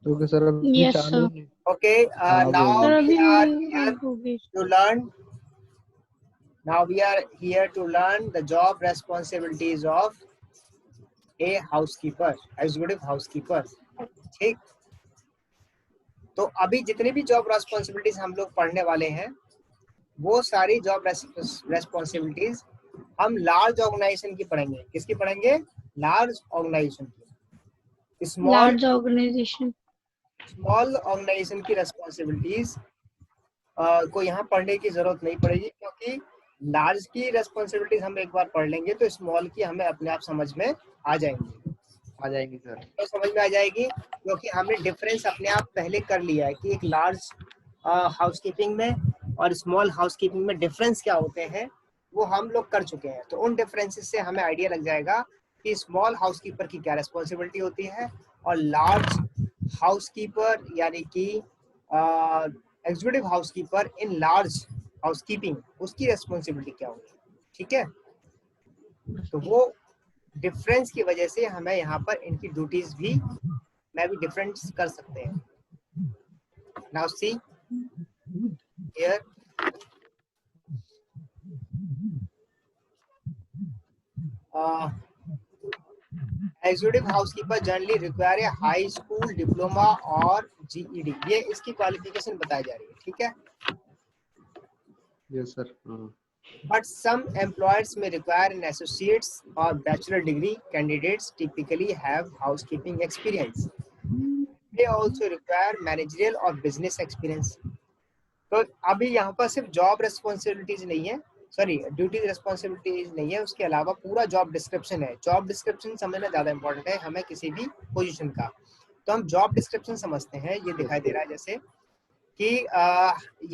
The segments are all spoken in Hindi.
तो क्या सर अभी यस चालू सर। नहीं? Okay, हाँ now वही। सर we अभी are मैं here हो गई। to learn. Now we are here to learn the job responsibilities of a housekeeper, executive housekeeper. ठीक, तो अभी जितनी भी जॉब रेस्पॉन्सिबिलिटीज हम लोग पढ़ने वाले हैं वो सारी जॉब रेस्पॉन्सिबिलिटीज हम लार्ज ऑर्गेनाइजेशन की पढ़ेंगे। किसकी पढ़ेंगे? लार्ज ऑर्गेनाइजेशन की। Small large organisation. ऑर्गेनाइजेशन की रेस्पॉन्सिबिलिटीज को यहाँ पढ़ने की जरूरत नहीं पड़ेगी, क्योंकि लार्ज की रेस्पॉन्सिबिलिटीज हम एक बार पढ़ लेंगे तो स्मॉल की हमें अपने आप समझ में आ जाएंगी सर। तो समझ में आ जाएगी, क्योंकि हमने डिफरेंस अपने आप पहले कर लिया है कि एक लार्ज हाउसकीपिंग में और स्मॉल हाउसकीपिंग में डिफरेंस क्या होते हैं वो हम लोग कर चुके हैं। तो उन डिफरेंसेस से हमें आइडिया लग जाएगा कि स्मॉल हाउसकीपर की क्या रेस्पॉन्सिबिलिटी होती है और लार्ज हाउसकीपर यानी कि executive housekeeper in large housekeeping उसकी रेस्पॉन्सिबिलिटी क्या होगी। ठीक है, तो वो डिफरेंस की वजह से हमें यहाँ पर इनकी ड्यूटीज भी मैं भी डिफरेंस कर सकते हैं। Now see here, executive housekeeper generally require a high school diploma और जीईडी, ये इसकी क्वालिफिकेशन बताई जा रही है। ठीक है, yes sir. but some employers may require an associate's or bachelor degree. Candidates typically have housekeeping experience. They also require managerial or business experience. तो अभी यहाँ पर सिर्फ जॉब रेस्पॉन्सिबिलिटीज नहीं है, सॉरी ड्यूटीज रेस्पॉन्सिबिलिटीज नहीं है, उसके अलावा पूरा जॉब डिस्क्रिप्शन है। जॉब डिस्क्रिप्शन समझना ज्यादा इंपॉर्टेंट है हमें किसी भी पोजीशन का। तो हम जॉब डिस्क्रिप्शन समझते हैं। ये दिखाई दे रहा है जैसे कि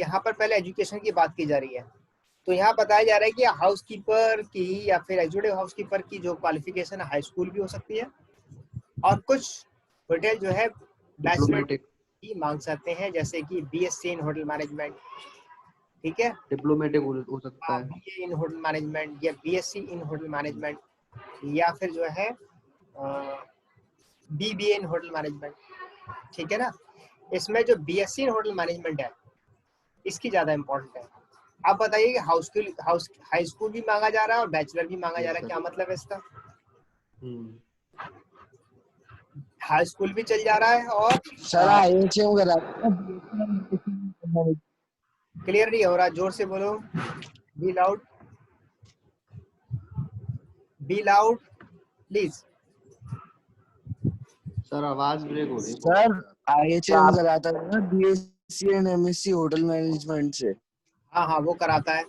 यहाँ पर पहले एजुकेशन की बात की जा रही है, तो यहाँ बताया जा रहा है कि हाउसकीपर की या फिर एग्जीक्यूटिव हाउसकीपर की जो क्वालिफिकेशन है हाई स्कूल भी हो सकती है, और कुछ होटल जो है बैचलर डिप्लोमेटिक की मांग सकते हैं, जैसे कि बीएससी इन होटल मैनेजमेंट। ठीक है, डिप्लोमेटिक हो सकता है। बीए इन होटल मैनेजमेंट या बीएससी इन होटल मैनेजमेंट, या फिर जो है बीबीए इन होटल मैनेजमेंट। ठीक है ना, इसमें जो बीएससी इन होटल मैनेजमेंट है इसकी ज्यादा इंपॉर्टेंट है। आप बताइए कि हाई स्कूल भी मांगा जा रहा है और बैचलर भी मांगा जा रहा है, क्या मतलब है इसका? हाई स्कूल भी चल जा रहा है और क्लियर नहीं हो रहा, जोर से बोलो, be loud, be loud please. Sir आवाज ब्रेक हो रही है। सर आईएचएम कराता है ना BSc and MSc hotel management से। हाँ हाँ वो कराता है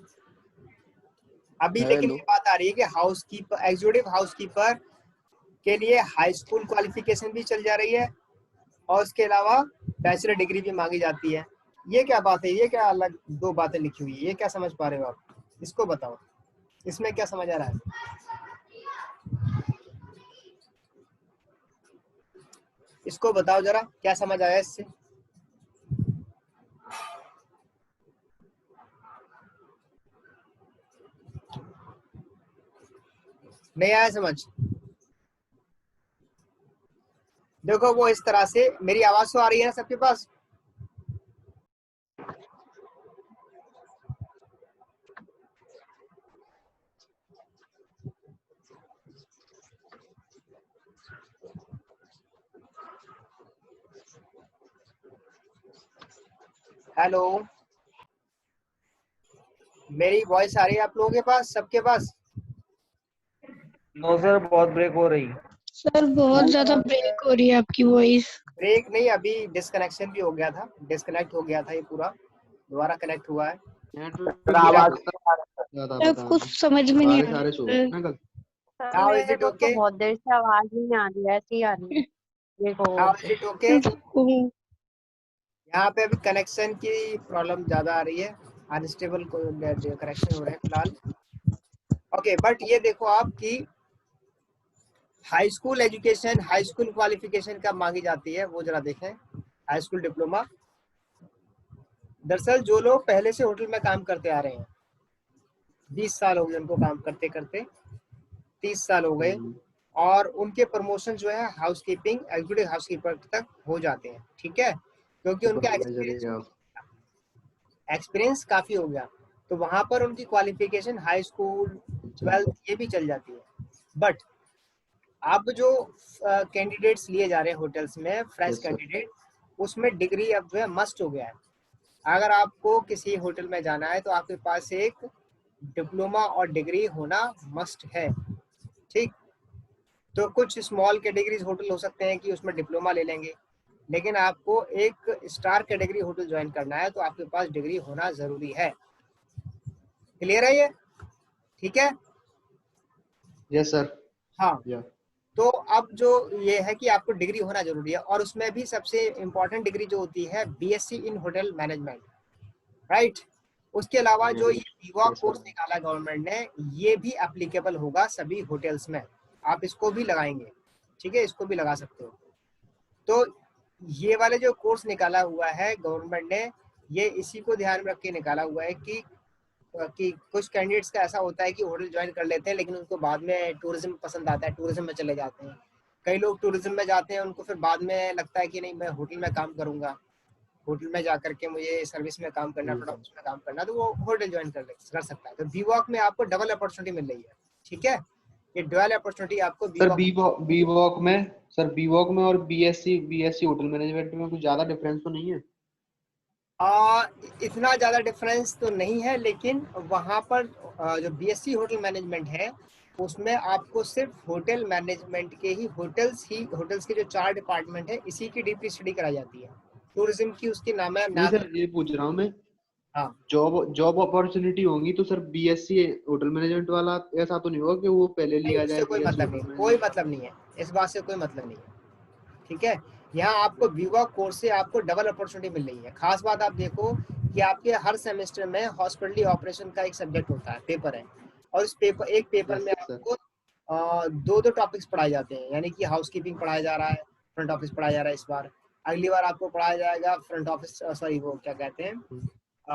अभी, लेकिन ये बात आ रही है कि हाउसकीपर एग्जीक्यूटिव हाउसकीपर के लिए हाई स्कूल क्वालिफिकेशन भी चल जा रही है और उसके अलावा बैचलर डिग्री भी मांगी जाती है। ये क्या बात है? ये क्या अलग दो बातें लिखी हुई है? ये क्या समझ पा रहे हो आप? इसको बताओ, इसमें क्या समझ आ रहा है? इसको बताओ जरा, क्या समझ आया इससे? नहीं आया समझ? देखो वो इस तरह से, मेरी आवाज तो आ रही है ना सबके पास? हेलो, मेरी वॉइस आ रही है आप लोगों के पास, सबके पास? नो सर, बहुत ब्रेक हो रही। सर बहुत ज्यादा ब्रेक हो रही है आपकी वॉइस। ब्रेक नहीं, अभी डिस्कनेक्शन भी हो गया था, डिस्कनेक्ट हो गया था, ये पूरा दोबारा कनेक्ट हुआ है। कुछ समझ में नहीं आ सारे शो रहा। ना कल। Now is it okay? बहुत देर से आवाज नहीं आ रही है, ऐसी ही आ रही है। देखो Now is it okay? यहाँ पे अभी कनेक्शन की प्रॉब्लम ज्यादा आ रही है, अनस्टेबल कनेक्शन हो रहा है फिलहाल। ओके, बट ये देखो आप कि high school education, high school qualification कब मांगी जाती है वो जरा देखें। हाई स्कूल डिप्लोमा, दरअसल जो लोग पहले से होटल में काम करते आ रहे हैं, 20 साल हो गए उनको काम करते करते, 30 साल हो गए, और उनके प्रमोशन जो है हाउसकीपिंग एग्जीक्यूटिव हाउसकीपर तक हो जाते हैं, ठीक है, क्योंकि उनका एक्सपीरियंस काफी हो गया, तो वहां पर उनकी क्वालिफिकेशन हाई स्कूल 12th ये भी चल जाती है। बट अब जो कैंडिडेट्स लिए जा रहे हैं होटल्स में, फ्रेश कैंडिडेट, उसमें डिग्री अब जो है मस्ट हो गया है। अगर आपको किसी होटल में जाना है तो आपके पास एक डिप्लोमा और डिग्री होना मस्ट है, ठीक। तो कुछ स्मॉल कैटेगरीज होटल हो सकते हैं कि उसमें डिप्लोमा ले लेंगे, लेकिन आपको एक स्टार कैटेगरी होटल ज्वाइन करना है तो आपके पास डिग्री होना जरूरी है। क्लियर है ये? ठीक है। Yes sir. हाँ, तो अब जो ये है कि आपको डिग्री होना जरूरी है, और उसमें भी सबसे इम्पोर्टेंट डिग्री जो होती है BSc in hotel management, right. उसके अलावा जो ये बीवॉक कोर्स निकाला गवर्नमेंट ने, ये भी एप्लीकेबल होगा सभी होटल्स में, आप इसको भी लगाएंगे, ठीक है, इसको भी लगा सकते हो। तो ये वाले जो कोर्स निकाला हुआ है गवर्नमेंट ने, ये इसी को ध्यान में रख के निकाला हुआ है कि कुछ कैंडिडेट्स का ऐसा होता है कि होटल ज्वाइन कर लेते हैं लेकिन उनको बाद में टूरिज्म पसंद आता है, टूरिज्म में चले जाते हैं। कई लोग टूरिज्म में जाते हैं, उनको फिर बाद में लगता है कि नहीं मैं होटल में काम करूंगा, होटल में जाकर के मुझे सर्विस में काम करना, फ्रंट ऑफिस में काम करना, तो वो होटल ज्वाइन कर सकता है। तो बीवॉक में आपको डबल अपॉर्चुनिटी मिल रही है, ठीक है, ये डबल अपॉर्चुनिटी आपको सर बीवॉक में और बीएससी होटल मैनेजमेंट में कुछ ज्यादा डिफरेंस तो नहीं है? इतना ज़्यादा डिफरेंस तो नहीं है, लेकिन वहाँ पर जो बीएससी होटल मैनेजमेंट है उसमें आपको सिर्फ होटल मैनेजमेंट के ही होटल्स के जो 4 डिपार्टमेंट है इसी की डीपली स्टडी कराई जाती है। टूरिज्म की उसकी नाम है। नहीं सर, ये पूछ रहा हूँ मैं, हाँ, जॉब अपॉर्चुनिटी होंगी तो सर बीएससी होटल मैनेजमेंट वाला ऐसा तो नहीं होगा कि वो पहले लिया जाए? कोई मतलब नहीं है, इस बात से कोई मतलब नहीं है, ठीक है। यहाँ आपको बीवॉक कोर्स से आपको डबल अपॉर्चुनिटी मिल रही है। खास बात आप देखो कि आपके हर सेमेस्टर में हॉस्पिटलिटी ऑपरेशन का एक सब्जेक्ट होता है, पेपर है, और इस एक पेपर में आपको 2 टॉपिक्स पढ़ाए जाते हैं, यानी कि हाउसकीपिंग पढ़ाया जा रहा है, फ्रंट ऑफिस पढ़ाया जा रहा है इस बार। अगली बार आपको पढ़ाया जाएगा फ्रंट ऑफिस, सॉरी वो क्या कहते हैं,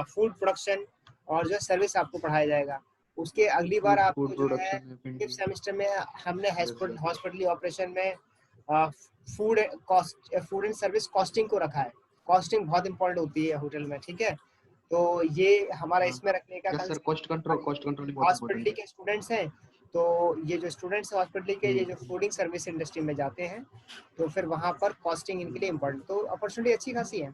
फूड प्रोडक्शन, और जो सर्विस आपको पढ़ाया जाएगा। उसके अगली बार आपको जो है फिफ्थ सेमेस्टर में हमने हॉस्पिटलिटी ऑपरेशन में फूड एंड सर्विस कॉस्टिंग को रखा है। कॉस्टिंग बहुत इंपॉर्टेंट होती है होटल में, ठीक है। तो ये हमारा इसमें रखने का कॉस्ट कंट्रोल हॉस्पिटलिटी के स्टूडेंट्स हैं, तो ये जो स्टूडेंट्स हॉस्पिटलिटी के ये जो फूडिंग सर्विस इंडस्ट्री में जाते हैं तो फिर वहाँ पर कॉस्टिंग इनके लिए इम्पोर्टेंट, तो अपॉर्चुनिटी अच्छी खासी है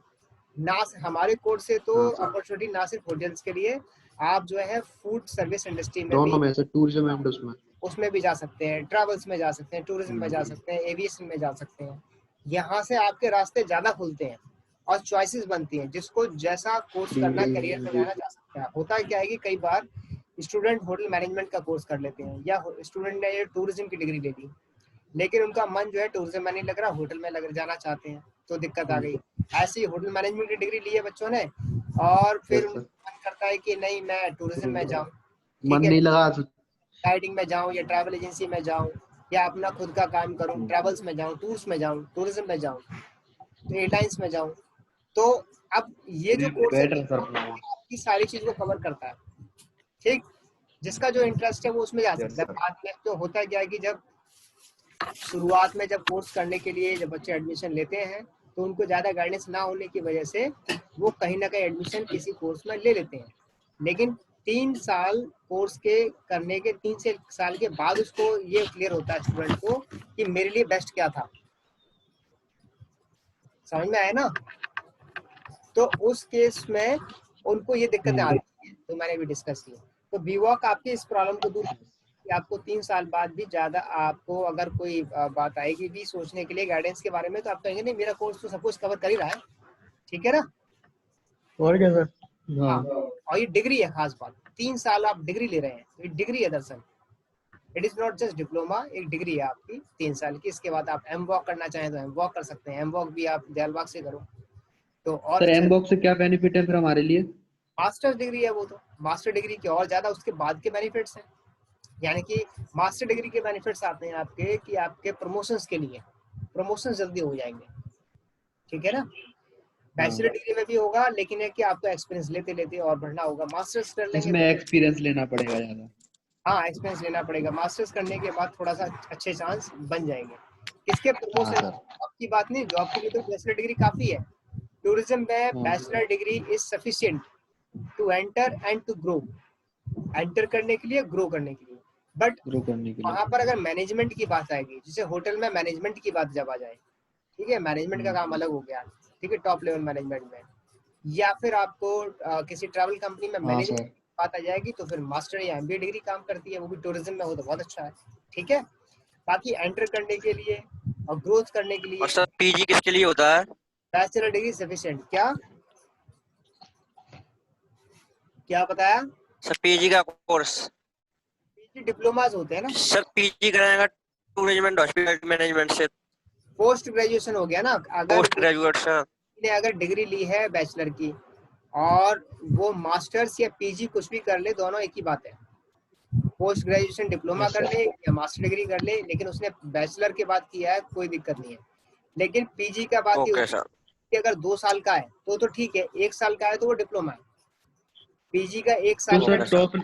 ना। हमारे कोर्स से तो अपॉर्चुनिटी ना सिर्फ होटल्स के लिए, आप जो है फूड सर्विस इंडस्ट्री में दोनों में से टूरिज्म एंड उसमें भी जा सकते हैं, ट्रैवल्स में जा सकते हैं, टूरिज्म में जा सकते हैं, एविएशन में जा सकते हैं। यहाँ से आपके रास्ते ज्यादा खुलते हैं और चॉइसेस बनती हैं, जिसको जैसा कोर्स करना करियर में जाना जा सकता है। होता क्या है कि कई बार स्टूडेंट होटल मैनेजमेंट का कोर्स कर लेते हैं, या स्टूडेंट ने टूरिज्म की डिग्री ले ली, लेकिन उनका मन जो है टूरिज्म में नहीं लग रहा, होटल में लग जाना चाहते हैं, तो दिक्कत आ गई। ऐसी होटल मैनेजमेंट की डिग्री ली है बच्चों ने, और फिर मन करता है कि नहीं मैं टूरिज्म में जाऊँ, मन नहीं लगा, गाइडिंग में जाऊँ या ट्रैवल एजेंसी में जाऊँ, या अपना खुद का काम करूँ, ट्रैवल्स में जाऊँ, टूर्स में जाऊँ, टूरिज्म में जाऊँ, तो एयरलाइंस में जाऊँ। तो अब ये जो कोर्स है आपकी सारी चीज को कवर करता है, ठीक। जिसका जो इंटरेस्ट है वो उसमें जा सकता है। बाद में तो होता है क्या है कि जब शुरुआत में जब कोर्स करने के लिए जब बच्चे एडमिशन लेते हैं तो उनको ज्यादा गाइडेंस ना होने की वजह से वो कहीं ना कहीं एडमिशन किसी कोर्स में ले लेते हैं, लेकिन 3 साल कोर्स के करने के 3 साल के बाद उसको ये क्लियर होता है स्टूडेंट को कि मेरे लिए बेस्ट क्या था। समझ में आया ना? तो उस केस में उनको ये दिक्कतें आ रही है, तो मैंने भी डिस्कस की। तो बीवॉक आपकी इस प्रॉब्लम को दूर कि आपको 3 साल बाद भी ज्यादा आपको अगर कोई बात आएगी भी सोचने के लिए गाइडेंस के बारे में, तो आप कहेंगे नहीं मेरा कोर्स तो सब कुछ कवर कर ही रहा है, ठीक है ना। और क्या सर? हाँ, और ये डिग्री है, खास बात 3 साल आप डिग्री ले रहे हैं, तो ये डिग्री है दरअसल, it is not just diploma, एक डिग्री है आपकी 3 साल की। इसके बाद आप एमवॉक करना चाहें तो एमवॉक कर सकते हैं, एमवॉक भी आप दयालबाग से करो तो और सर एमवॉक से क्या बेनिफिट है फिर हमारे लिए? मास्टर्स डिग्री है वो, तो मास्टर डिग्री के और ज्यादा उसके बाद के बेनिफिट्स हैं, यानी कि मास्टर डिग्री के बेनिफिट्स आते हैं आपके कि आपके प्रमोशंस के लिए प्रमोशन जल्दी हो जाएंगे, ठीक है ना। बैचलर डिग्री में भी होगा, लेकिन है कि आपको एक्सपीरियंस लेते लेते और बढ़ना होगा, मास्टर्स कर लेंगे इसमें एक्सपीरियंस लेना पड़ेगा ज्यादा। हाँ एक्सपीरियंस लेना पड़ेगा, मास्टर्स करने के बाद थोड़ा सा अच्छे चांस बन जाएंगे। इसके प्रमोशन जॉब की बात नहीं, जॉब के लिए तो बैचलर डिग्री काफी है। टूरिज्म में bachelor degree is sufficient to enter and to grow, enter करने के लिए, ग्रो करने के लिए। बट ग्रो करने के लिए। वहां पर अगर मैनेजमेंट की बात आएगी, जैसे होटल में मैनेजमेंट की बात जब आ जाए, ठीक है, मैनेजमेंट का काम अलग हो गया, ठीक है, टॉप लेवल मैनेजमेंट में, या फिर आपको किसी ट्रैवल कंपनी में मैनेजमेंट की बात आ जाएगी, तो फिर मास्टर या एमबीए डिग्री काम करती है, वो भी टूरिज्म में हो तो बहुत अच्छा है, ठीक है। बाकी एंटर करने के लिए और ग्रोथ करने के लिए और सर पीजी किसके लिए होता है? Bachelor degree sufficient. क्या बताया सर पीजी का कोर्स? पीजी डिप्लोमास होते हैं ना सर, पीजी कराएगा टूरिज्म हॉस्पिटल मैनेजमेंट से। पोस्ट ग्रेजुएशन हो गया ना। अगर पोस्ट ग्रेजुएट सर ने अगर डिग्री ली है बैचलर की और वो मास्टर्स या पीजी कुछ भी कर ले, दोनों एक ही बात है। पोस्ट ग्रेजुएशन डिप्लोमा कर ले या मास्टर डिग्री कर ले, लेकिन उसने बैचलर के बाद किया है, कोई दिक्कत नहीं है। लेकिन पीजी का बात ये ओके सर। कि अगर 2 साल का है तो ठीक है, 1 साल का है तो वो डिप्लोमा है। पीजी का 1 साल तो का सर टॉप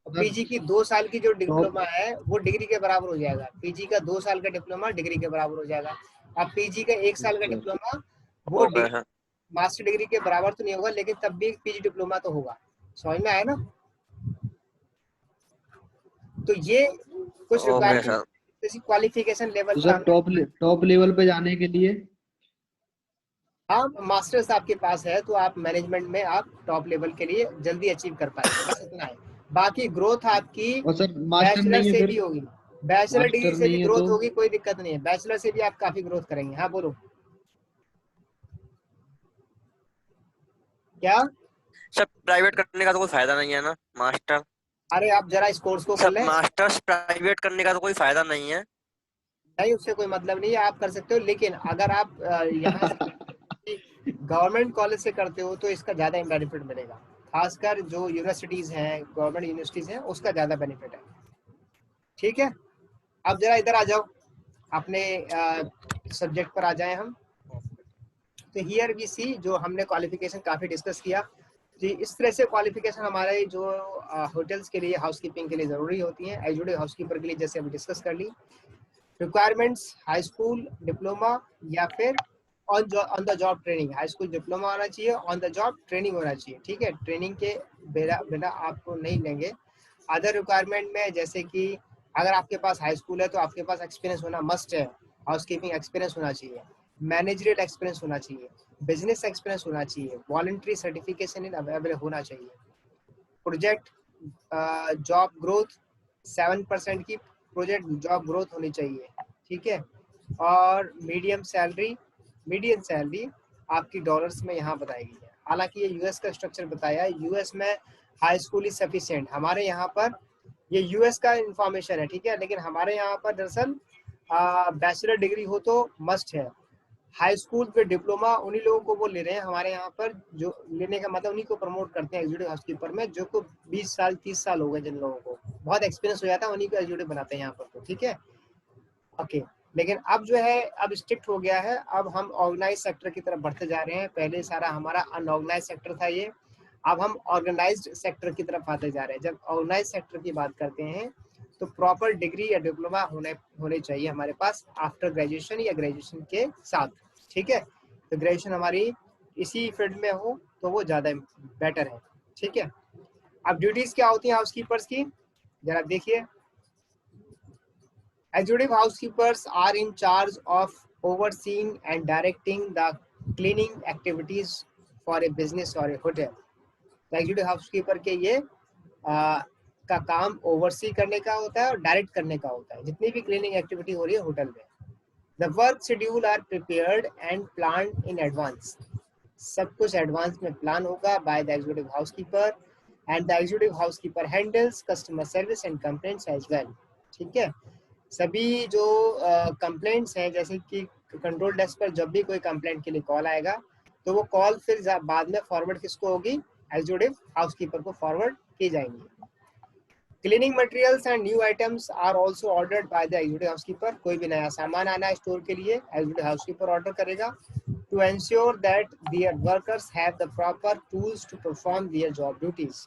पीजी की 2 साल की जो डिप्लोमा है वो डिग्री के बराबर हो जाएगा। पीजी का 2 साल का डिप्लोमा डिग्री के बराबर हो जाएगा। अब पीजी का 1 साल का डिप्लोमा वो ओके सर। मास्टर डिग्री के बराबर तो नहीं होगा, लेकिन तब भी पीजी डिप्लोमा तो होगा। समझ में आया ना? तो ये कुछ ओके रिक्वायरमेंट, सर। जैसे क्वालिफिकेशन लेवल तो सर टॉप लेवल पे जाने के लिए हाँ, मास्टर्स आपके पास है तो आप मैनेजमेंट में आप टॉप लेवल के लिए जल्दी अचीव कर पाएंगे, बस इतना है। बाकी ग्रोथ आपकी और सर मास्टर बैचलर नहीं है से फिर, भी होगी, बैचलर डिग्री मास्टर से भी नहीं है ग्रोथ तो होगी, कोई दिक्कत नहीं है, बैचलर से भी आप काफी ग्रोथ करेंगे। हाँ बोलो क्या? सर प्राइवेट करने का तो कोई फायदा नहीं है ना मास्टर? अरे आप जरा इस कोर्स को कर सर लें। मास्टर्स प्राइवेट करने का तो कोई फायदा नहीं है? नहीं, उससे कोई मतलब नहीं है, आप कर सकते हो, लेकिन अगर आप यहाँ से गवर्नमेंट कॉलेज से करते हो तो इसका ज्यादा बेनिफिट मिलेगा। खासकर जो यूनिवर्सिटीज हैं, गवर्नमेंट यूनिवर्सिटीज हैं, उसका ज्यादा बेनिफिट है, ठीक है। अब जरा इधर आ जाओ, अपने सब्जेक्ट पर आ जाए हम। तो हियर वी सी, जो हमने क्वालिफिकेशन काफी डिस्कस किया जी। इस तरह से क्वालिफिकेशन हमारे जो होटल्स के लिए, हाउसकीपिंग के लिए जरूरी होती है, एग्जीक्यूटिव हाउसकीपर के लिए जैसे अभी डिस्कस कर ली। रिक्वायरमेंट्स हाई स्कूल डिप्लोमा या फिर on the job training. High school diploma होना चाहिए, ऑन द जॉब ट्रेनिंग होना चाहिए, ठीक है। ट्रेनिंग के बिना आपको नहीं लेंगे। अदर रिक्वायरमेंट में जैसे कि अगर आपके पास हाई स्कूल है तो आपके पास एक्सपीरियंस होना मस्ट है, हाउसकीपिंग एक्सपीरियंस होना चाहिए, मैनेजरियल एक्सपीरियंस होना चाहिए, बिजनेस एक्सपीरियंस होना चाहिए, वॉलंटरी सर्टिफिकेशन अवेलेबल होना चाहिए, प्रोजेक्ट जॉब ग्रोथ 7% की प्रोजेक्ट जॉब ग्रोथ होनी चाहिए, ठीक है। और मीडियम सैलरी, मीडियम सैलरी आपकी डॉलर्स में यहाँ बताई गई है। हालांकि ये यूएस का स्ट्रक्चर बताया है, यूएस में हाई स्कूल इज सफिशिएंट। हमारे यहाँ पर ये यूएस का इंफॉर्मेशन है, ठीक है, लेकिन हमारे यहाँ पर दरअसल बैचलर डिग्री हो तो मस्ट है। हाई स्कूल पे डिप्लोमा उन्हीं लोगों को वो ले रहे हैं हमारे यहाँ पर, जो लेने का मतलब उन्हीं को प्रमोट करते हैं एग्जीक्यूटिव हाउसकीपर में, जो को 20 साल 30 साल हो गए, जिन लोगों को बहुत एक्सपीरियंस हो जाता है उन्हीं को एग्जीक्यूटिव बनाते हैं यहाँ पर, तो ठीक है, ओके। लेकिन अब जो है, अब स्ट्रिक्ट हो गया है, अब हम ऑर्गेनाइज सेक्टर की तरफ बढ़ते जा रहे हैं। पहले सारा हमारा अनऑर्गेनाइज सेक्टर था ये, अब हम ऑर्गेनाइज्ड सेक्टर की तरफ आते जा रहे हैं। जब ऑर्गेनाइज सेक्टर की बात करते हैं तो प्रॉपर डिग्री या डिप्लोमा होने चाहिए हमारे पास आफ्टर ग्रेजुएशन या ग्रेजुएशन के साथ, ठीक है। तो ग्रेजुएशन हमारी इसी फील्ड में हो तो वो ज़्यादा बेटर है, ठीक है। अब ड्यूटीज क्या होती हैं हाउसकीपर्स की, जरा देखिए। Executive housekeepers are in charge of overseeing and directing the cleaning activities for a business or a hotel. तो executive housekeeper के ये का काम ओवरसी करने का होता है और डायरेक्ट करने का होता है, जितनी भी क्लीनिंग एक्टिविटी हो रही है होटल में। The work schedule are prepared and planned in advance. सब कुछ एडवांस में प्लान होगा by the executive housekeeper and the executive housekeeper handles customer service and complaints as well, ठीक है। सभी जो कंप्लेंट्स हैं, जैसे कि कंट्रोल डेस्क पर जब भी कोई कंप्लेंट के लिए कॉल आएगा तो वो कॉल फिर बाद में फॉरवर्ड किसको होगी, एग्जीक्यूटिव हाउसकीपर को फॉरवर्ड की जाएंगी। Cleaning materials and new items are also ordered by the executive housekeeper. कोई भी नया सामान आना है स्टोर के लिए, एग्जीक्यूटिव हाउसकीपर ऑर्डर करेगा to ensure that their workers have the proper tools to perform their job duties.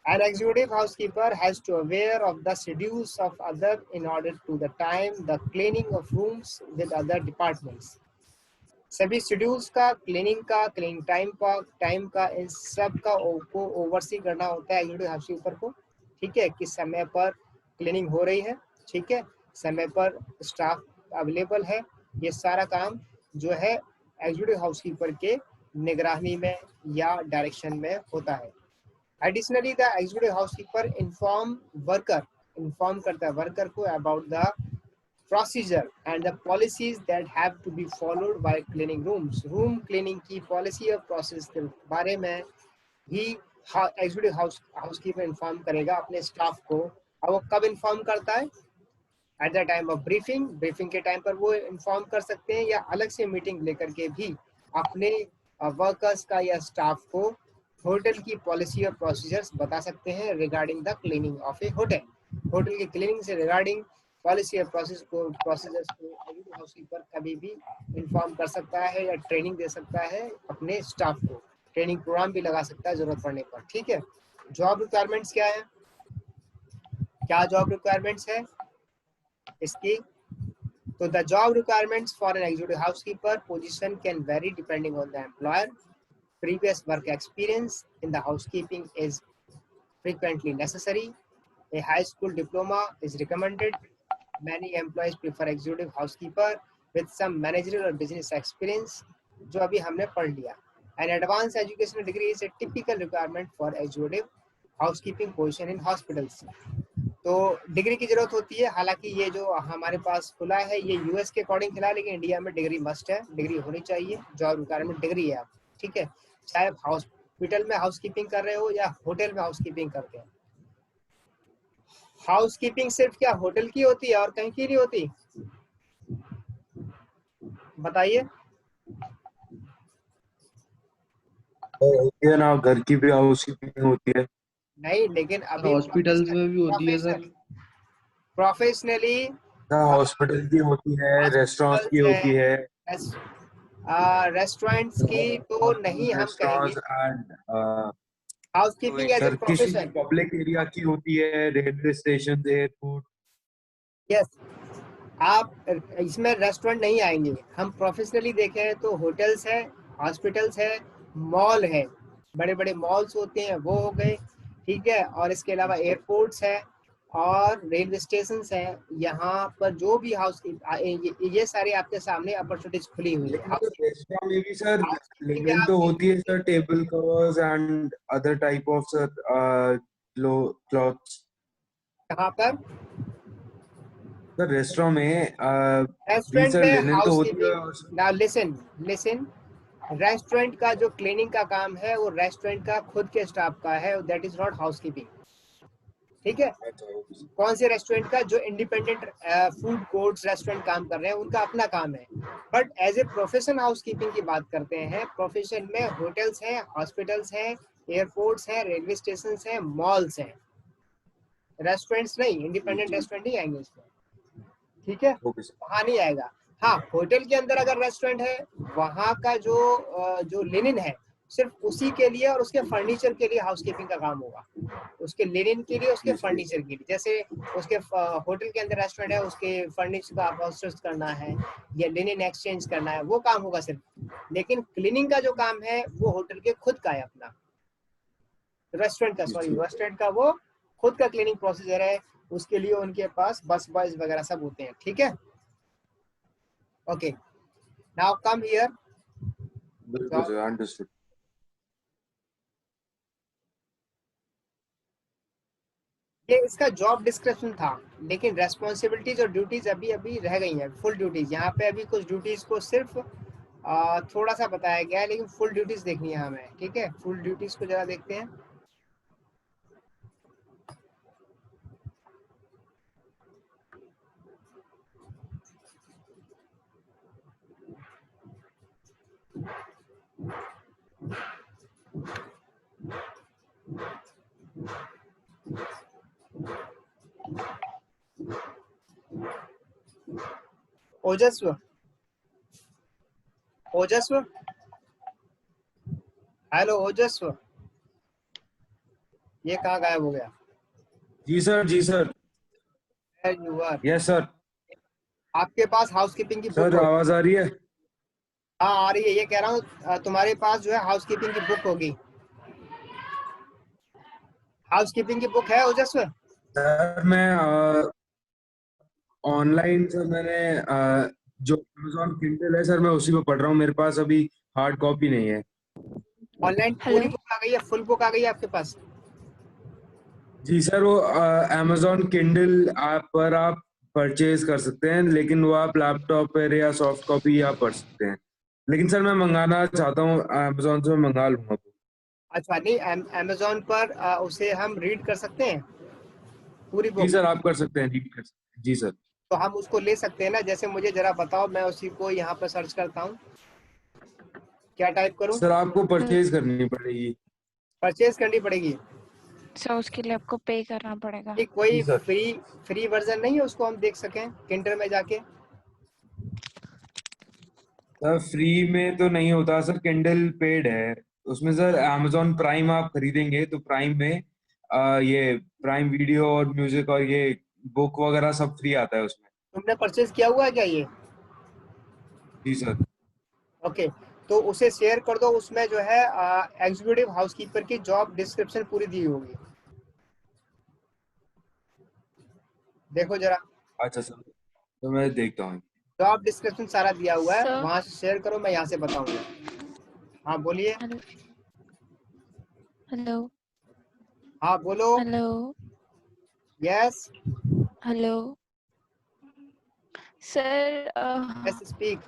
An executive housekeeper has to aware of the schedules of other in order to the time the cleaning of rooms with other departments. सभी शेड्यूल्स का, क्लीनिंग टाइम का, इन सब का को ओवरसी करना होता है एग्जीक्यूटिव हाउसकीपर को। ठीक है, किस समय पर क्लीनिंग हो रही है, ठीक है, समय पर स्टाफ अवेलेबल है, ये सारा काम जो है एग्जीक्यूटिव हाउसकीपर के निगरानी में या डायरेक्शन में होता है। Additionally, the executive housekeeper inform करता है वर्कर को about the procedure and the policies that have to be followed by cleaning rooms. Room cleaning की पॉलिसी और प्रोसेस के बारे में ही एग्जीक्यूटिव हाउसकीपर इन्फॉर्म करेगा अपने स्टाफ को। और वो कब इन्फॉर्म करता है? At the time of briefing के टाइम पर वो इन्फॉर्म कर सकते हैं, या अलग से मीटिंग लेकर के भी अपने वर्कर्स का या स्टाफ को होटल की पॉलिसी और प्रोसीजर्स बता सकते हैं regarding the cleaning of A hotel की क्लीनिंग से रिगार्डिंग पॉलिसी और प्रोसेसर्स को एग्जीक्यूटिव हाउसकीपर कभी भी इन्फॉर्म कर सकता है या ट्रेनिंग दे सकता है अपने स्टाफ को, ट्रेनिंग प्रोग्राम भी लगा सकता है जरूरत पड़ने पर। ठीक है, जॉब रिक्वायरमेंट्स क्या है, क्या जॉब रिक्वायरमेंट्स है इसकी? तो the job requirements for an executive housekeeper position can very depending on the employer. Previous work experience in the housekeeping is frequently necessary. A high school diploma is recommended. Many employees prefer executive housekeeper with some managerial or business experience, जो अभी हमने पढ़ लिया। An advanced educational degree is a typical requirement for executive housekeeping position in hospitals. तो डिग्री की जरूरत होती है, हालांकि ये जो हमारे पास खुला है ये यूएस के अकॉर्डिंग खुला है, लेकिन इंडिया में डिग्री मस्ट है, डिग्री होनी चाहिए, जॉब रिक्वायरमेंट डिग्री है। ठीक है, चाहे आप हॉस्पिटल में हाउसकीपिंग कर रहे हो या होटल में हाउसकीपिंग करते हो। हाउसकीपिंग सिर्फ क्या होटल की होती है और कहीं की नहीं होती? बताइए। होती है ना, घर की भी हाउसकीपिंग होती है। नहीं, लेकिन अभी हॉस्पिटल्स में भी होती है सर। प्रोफेशनली हॉस्पिटल की होती है, रेस्टोरेंट्स की होती है। रेस्टोरेंट्स की तो नहीं हम कहेंगे, हाउसकीपिंग एज ए सर किसी प्रोफेशन। पब्लिक एरिया की होती है, रेलवे स्टेशन, एयरपोर्ट। यस, आप इसमें रेस्टोरेंट नहीं आएंगे। हम प्रोफेशनली देखें तो होटल्स है, हॉस्पिटल्स है, मॉल है, बड़े बड़े मॉल्स होते हैं वो हो गए। ठीक है, और इसके अलावा एयरपोर्ट्स है और रेलवे स्टेशन है। यहाँ पर जो भी ये सारे आपके सामने अपॉर्चुनिटीज खुली हुई है। रेस्टोरेंट में भी सर लिनन तो होती है sir, table covers and other type of sir clothes. कहाँ पर? सर रेस्टोरेंट में रेस्टोरेंट सर में लिनन तो होती है। नाउ लिसन, रेस्टोरेंट का जो क्लीनिंग का काम है वो रेस्टोरेंट का खुद के स्टाफ का है, दैट इज नॉट हाउसकीपिंग। ठीक है, कौन से रेस्टोरेंट का? जो इंडिपेंडेंट फूड कोर्ट्स रेस्टोरेंट काम कर रहे हैं उनका अपना काम है। But as a profession housekeeping की बात करते हैं, प्रोफेशन में होटल्स हैं, हॉस्पिटल्स हैं, एयरपोर्ट्स हैं, रेलवे स्टेशन हैं, मॉल्स हैं, रेस्टोरेंट्स नहीं, इंडिपेंडेंट रेस्टोरेंट नहीं आएंगे इसमें। ठीक है, वहाँ नहीं आएगा। हाँ, होटल के अंदर अगर रेस्टोरेंट है, वहाँ का जो लिनिन है सिर्फ उसी के लिए और उसके फर्नीचर के लिए हाउसकीपिंग का काम होगा, उसके लिनिन के लिए, उसके फर्नीचर के लिए। जैसे उसके होटल के अंदर रेस्टोरेंट है, उसके फर्नीचर का अपॉल्स्टर करना है या लिनिन एक्सचेंज करना है, वो काम होगा सिर्फ। लेकिन क्लीनिंग का जो काम है वो होटल के खुद का है अपना, रेस्टोरेंट का वो खुद का क्लीनिंग प्रोसीजर है, उसके लिए उनके पास बस बॉयज वगैरह सब होते हैं। ठीक है, okay, now come here. Understood. ये इसका जॉब डिस्क्रिप्शन था, लेकिन रेस्पॉन्सिबिलिटीज और ड्यूटीज अभी अभी रह गई हैं, फुल ड्यूटीज। यहाँ पे अभी कुछ ड्यूटीज को सिर्फ थोड़ा सा बताया गया है, लेकिन फुल ड्यूटीज देखनी है हमें। ठीक है, फुल ड्यूटीज को जरा देखते हैं। ओजस्व, हेलो ओजस्व, ये कहाँ गायब हो गया? जी सर, जी sir, Where you are? Yes sir. आपके पास हाउसकीपिंग की बुक सर होगी? आवाज आ रही है? हाँ आ रही है। ये कह रहा हूँ तुम्हारे पास जो है हाउसकीपिंग की बुक होगी। हाउसकीपिंग की बुक है ओजस्वी? सर मैं ऑनलाइन सर मैंने जो Amazon Kindle है सर, मैं उसी पे पढ़ रहा हूँ। मेरे पास अभी हार्ड कॉपी नहीं है। ऑनलाइन हेलो पूरी बुक आ गई है? फुल बुक आ गई है आपके पास? जी सर, वो Amazon Kindle ऐप पर आप परचेज कर सकते हैं, लेकिन वो आप लैपटॉप पर या सॉफ्ट कॉपी आप पढ़ सकते हैं। लेकिन सर मैं मंगाना चाहता हूँ Amazon से, मैं मंगा लूंगा। अच्छा, नहीं अमेजोन पर उसे हम रीड कर सकते हैं पूरी जी बुक? सर, आप कर सकते हैं, रीड कर सकते हैं। जी सर। तो हम उसको ले सकते हैं ना? जैसे मुझे जरा बताओ, मैं उसी को यहाँ पर सर्च करता हूँ। क्या टाइप करूँ? सर आपको परचेज करनी पड़ेगी। परचेज करनी पड़ेगी? सर उसके लिए आपको पे करना पड़ेगा। कि जी कोई सर। फ्री वर्जन नहीं है उसको हम देख सकें किंडर में जाके? सर फ्री में तो नहीं होता सर, किंडल पेड है। उसमें सर Amazon प्राइम आप खरीदेंगे तो प्राइम में ये प्राइम वीडियो और म्यूजिक और ये बुक वगैरह सब फ्री आता है उसमें। तुमने परचेज किया हुआ है क्या ये? जी सर। ओके, तो उसे शेयर कर दो। उसमें जो है एग्जीक्यूटिव हाउसकीपर की जॉब डिस्क्रिप्शन पूरी दी होगी, देखो जरा। अच्छा सर, तो मैं देखता हूँ। जॉब डिस्क्रिप्शन सारा दिया हुआ है, सर वहां से शेयर करो, मैं यहाँ से बताऊंगा। हाँ बोलिए। हेलो हेलो हाँ बोलो। Hello yes hello sir yes speak.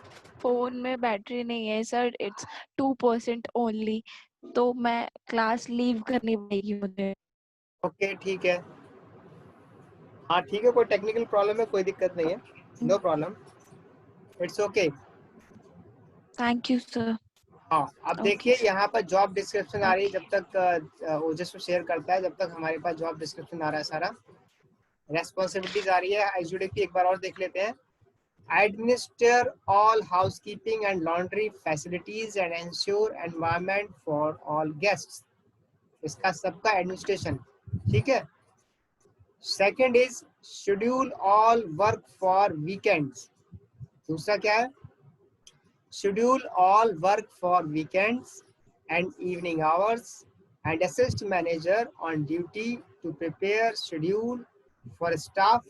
Phone में बैटरी नहीं है सर, इट्स 2% ओनली, तो मैं क्लास लीव करनी पड़ेगी मुझे। ओके ठीक है। हाँ ठीक है, कोई टेक्निकल प्रॉब्लम है, कोई दिक्कत नहीं है, no problem, it's okay. Thank you sir. हाँ अब ओके देखिए यहाँ पर जॉब डिस्क्रिप्शन आ रही है। ओके जब तक ओजस्वी शेयर करता है, जब तक हमारे पास जॉब डिस्क्रिप्शन आ रहा है सारा। रेस्पॉन्सिबिलिटीज आ रही है एग्जीक्यूटिव की, एक बार और देख लेते हैं। Administer all housekeeping and laundry facilities and ensure environment for all guests. इसका सबका एडमिनिस्ट्रेशन, ठीक है। Second is schedule all work for weekends. दूसरा क्या है? Schedule all work for weekends and evening hours and assist manager on duty to prepare schedule for staff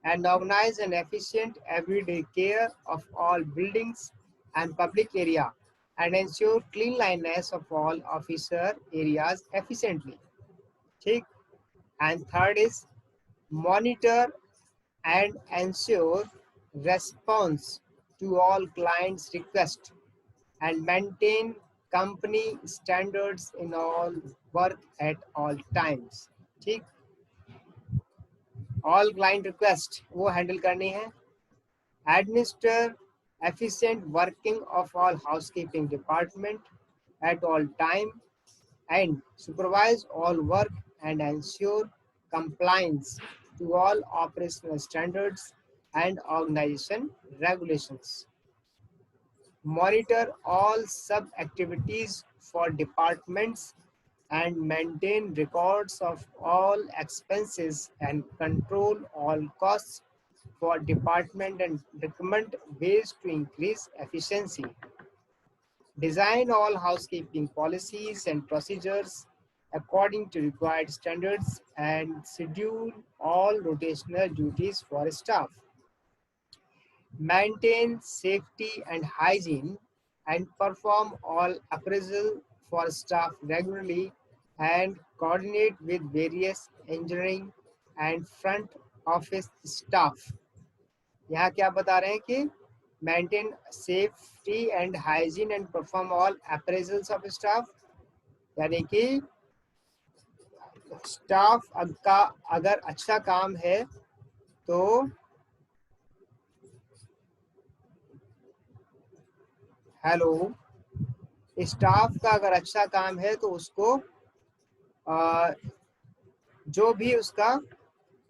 and organize an efficient everyday care of all buildings and public area and ensure cleanliness of all officer areas efficiently. ठीक? And third is monitor and ensure response to all clients' requests and maintain company standards in all work at all times. ठीक? all client request वो हैंडल करनी है। administer efficient working of all housekeeping department at all time and supervise all work and ensure compliance to all operational standards and organization regulations. Monitor all sub-activities for departments and maintain records of all expenses and control all costs for department and recommend ways to increase efficiency. Design all housekeeping policies and procedures according to required standards and schedule all rotational duties for staff. Maintain safety and hygiene and perform all appraisal for staff regularly and coordinate with various engineering and front office staff. यहाँ क्या बता रहे हैं कि maintain safety and hygiene and perform all appraisals of staff, यानी कि स्टाफ का अगर अच्छा काम है तो हेलो स्टाफ का अगर अच्छा काम है तो उसको जो भी उसका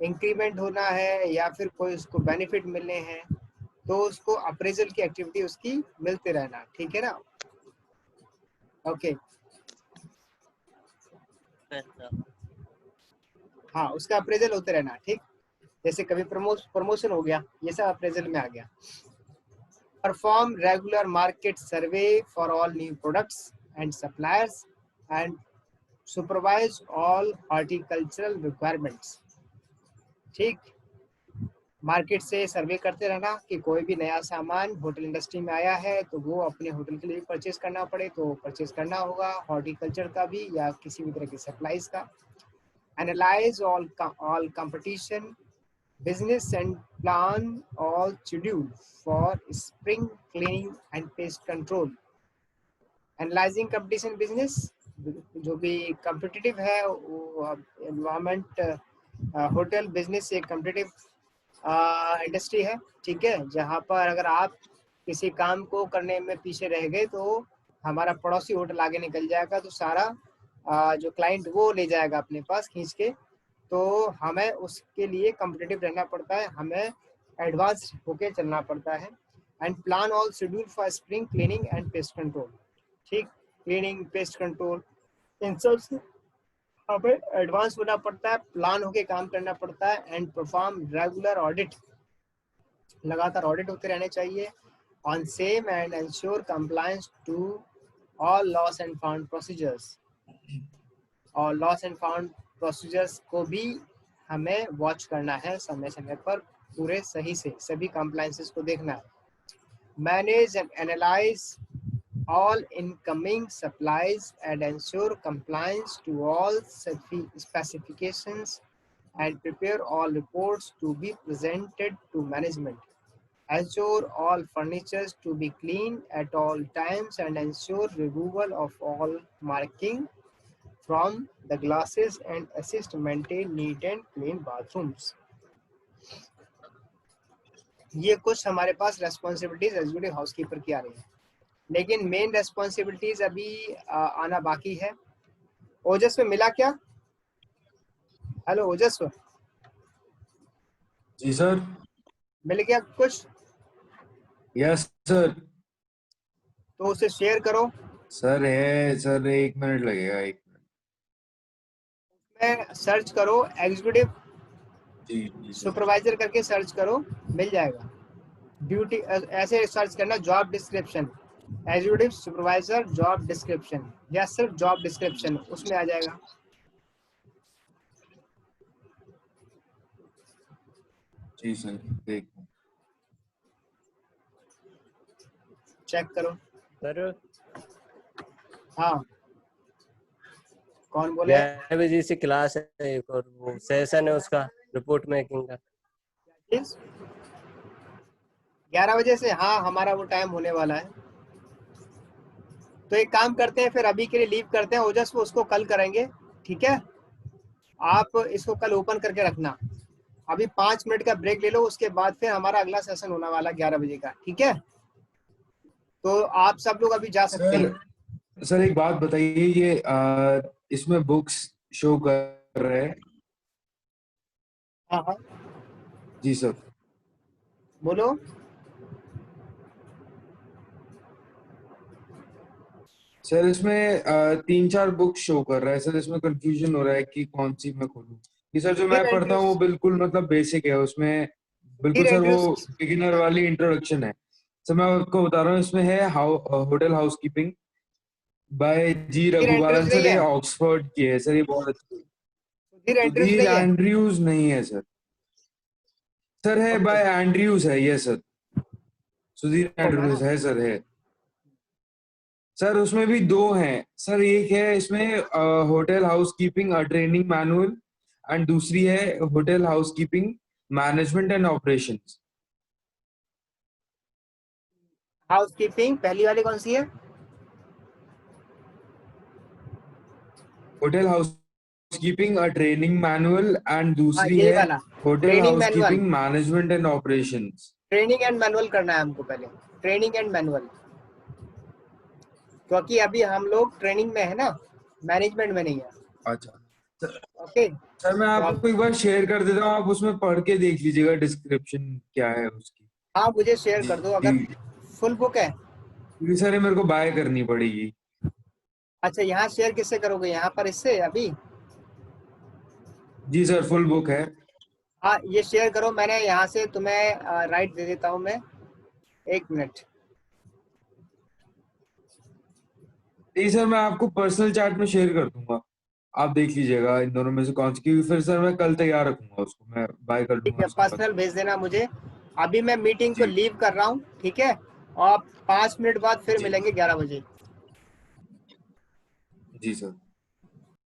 इंक्रीमेंट होना है या फिर कोई उसको बेनिफिट मिलने हैं तो उसको अप्रेजल की एक्टिविटी उसकी मिलते रहना, ठीक है ना? ओके हाँ, उसका अप्रेजल होते रहना, ठीक। जैसे कभी प्रमोशन हो गया, ये सब अप्रेजल में आ गया। Perform regular market survey for all new products and suppliers and supervise all horticultural requirements, ठीक। मार्केट से सर्वे करते रहना कि कोई भी नया सामान होटल इंडस्ट्री में आया है तो वो अपने होटल के लिए परचेज करना पड़े तो परचेज करना होगा, हॉर्टिकल्चर का भी या किसी भी तरह की सप्लाईज का। Analyse all competition business and plan all schedule for spring cleaning and pest control. Analyzing competition business, जो भी competitive है वो environment होटल बिजनेस एक competitive इंडस्ट्री है, ठीक है, जहाँ पर अगर आप किसी काम को करने में पीछे रह गए तो हमारा पड़ोसी होटल आगे निकल जाएगा, तो सारा जो क्लाइंट वो ले जाएगा अपने पास खींच के, तो हमें उसके लिए कॉम्पिटिटिव रहना पड़ता है, हमें एडवांस होके चलना पड़ता है। And plan all schedule for spring cleaning and pest control, ठीक। क्लीनिंग, पेस्ट कंट्रोल, इन सब से हमें एडवांस होना पड़ता है, प्लान होके काम करना पड़ता है। एंड परफॉर्म रेगुलर ऑडिट, लगातार ऑडिट होते रहने चाहिए on same and ensure compliance to all lost and found procedures, और लॉस एंड फाउंड प्रोसीजर्स को भी हमें वॉच करना है समय समय पर, पूरे सही से सभी कंप्लायंसेस को देखना है। Manage and analyse all incoming supplies and ensure compliance to all specifications and prepare all reports to be presented to management. Ensure all furnitures to be clean at all times and ensure removal of all marking from the glasses and assist maintain neat and clean bathrooms. ये कुछ हमारे पास रेस्पॉन्सिबिलिटीज एग्जीक्यूटिव हाउसकीपर की आ रही है, लेकिन मेन रेस्पॉन्सिबिलिटीज अभी आना बाकी है। ओजस्व मिला क्या? हेलो ओजस्व, जी सर। मिल गया कुछ? Yes sir. तो उसे शेयर करो। सर है सर, 1 मिनट लगेगा, 1 मिनट। मैं सर्च करो एग्जीक्यूटिव जी सुपरवाइजर करके सर्च करो, मिल जाएगा। ड्यूटी ऐसे सर्च करना, job description, executive supervisor job description, या सिर्फ जॉब डिस्क्रिप्शन, उसमें आ जाएगा। जी सर, देख चेक करो। सर हाँ, कौन बोले? 11 बजे से क्लास है एक, और वो सेशन है उसका रिपोर्ट मेकिंग का। 11 बजे से? हाँ, हमारा वो टाइम होने वाला है। तो एक काम करते हैं, फिर अभी के लिए लीव करते हैं ओजस, वो उसको कल करेंगे, ठीक है। आप इसको कल ओपन करके रखना। अभी 5 मिनट का ब्रेक ले लो, उसके बाद फिर हमारा अगला सेशन होने वाला 11 बजे का, ठीक है। तो आप सब लोग अभी जा सकते हैं। सर एक बात बताइए, ये इसमें बुक्स शो कर रहे हैं? हाँ हाँ, जी सर। बोलो। सर इसमें 3-4 बुक शो कर रहा है सर, इसमें कंफ्यूजन हो रहा है कि कौन सी मैं खोलूं। ये सर जो मैं पढ़ता हूँ वो बिल्कुल मतलब बेसिक है, उसमें बिल्कुल सर वो बिगिनर वाली इंट्रोडक्शन है। सर मैं आपको बता रहा हूँ, इसमें है होटल हाउसकीपिंग बाय जी रघुबालन सर, ये ऑक्सफोर्ड की है सर, ये बहुत अच्छी है। सुधीर एंड्रयूज नहीं है सर। सर है बाय एंड्रयूज है ये सर, सुधीर एंड्रयूज है सर, है सर। उसमें भी 2 हैं सर, एक है इसमें hotel housekeeping a training manual and दूसरी है hotel housekeeping management and operations. Housekeeping पहली वाली कौन सी है? Hotel housekeeping a training manual and दूसरी है hotel housekeeping management and operations. Training and manual करना है हमको पहले, ट्रेनिंग एंड मैनुअल, क्योंकि अभी हम लोग ट्रेनिंग में है ना, मैनेजमेंट में नहीं है। अच्छा ओके सर, मैं आपको एक बार शेयर कर देता हूँ, आप उसमें पढ़ के देख लीजिएगा डिस्क्रिप्शन क्या है उसकी। हाँ, मुझे शेयर कर दो अगर फुल बुक है। क्योंकि सर मेरे को बाय करनी पड़ेगी। अच्छा, यहाँ शेयर किससे करोगे? यहाँ पर इससे अभी? जी सर, फुल बुक है। हाँ ये शेयर करो, मैंने यहाँ से तुम्हें राइट दे देता हूँ मैं, 1 मिनट। जी सर, मैं आपको पर्सनल चैट में शेयर कर दूंगा, आप देख लीजिएगा इन दोनों में से कौन सी, क्योंकि फिर सर मैं कल तैयार रखूंगा उसको, मैं बाय कर ठीक लूंगा है, उसके बाद। पर्सनल भेज देना मुझे। अभी मैं मीटिंग को जी लीव कर रहा हूँ, ठीक है, और 5 मिनट बाद फिर जी मिलेंगे 11 बजे। जी सर।